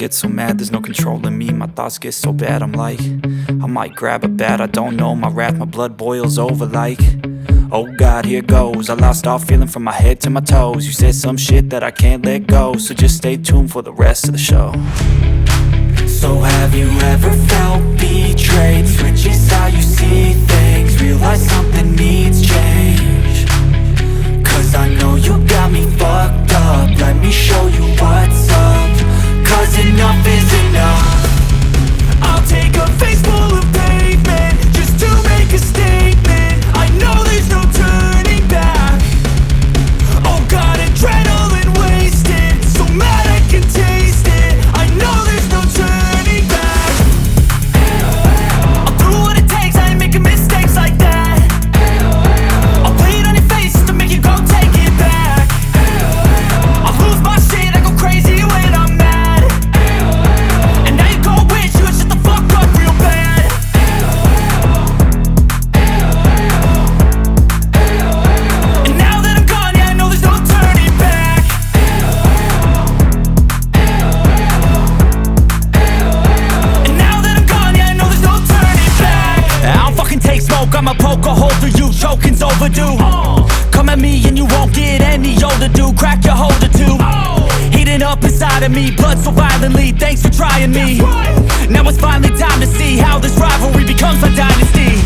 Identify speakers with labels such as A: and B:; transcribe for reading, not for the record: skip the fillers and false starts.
A: get so mad, there's no controlling me. My thoughts get so bad, I'm like, I might grab a bat, I don't know. My wrath, my blood boils over like, oh God, here goes. I lost all feeling from my head to my toes. You said some shit that I can't let go, so just stay tuned for the rest of the show. So have you ever felt betrayed? Switches how you see things, realize something needs change. Cause I know you got me fucked up, let me show you what's up. Cause enough is enough. I'll take a face full of pavement just to make a statement. I know there's no turning back. Oh God, adrenaline wasted, so mad I can taste it. I know there's no turning back. I'll do what it takes, I ain't making mistakes like that. I'll play it on your face just to make you go take it back. I'll lose my shit, I go crazy when I'm mad. And now you go wish you would shut the fuck up real bad. And now that I'm gone, yeah, I know there's no turning back. And now that I'm gone, yeah, I know there's no turning back. I don't fucking take smoke, I'ma poke a hole through you, choking's overdue. Come at me and you won't get any older, dude. Crack your holder too. Heating up inside of me, blood so violently. Thanks for trying me. Now it's finally time to see how this rivalry becomes a dynasty.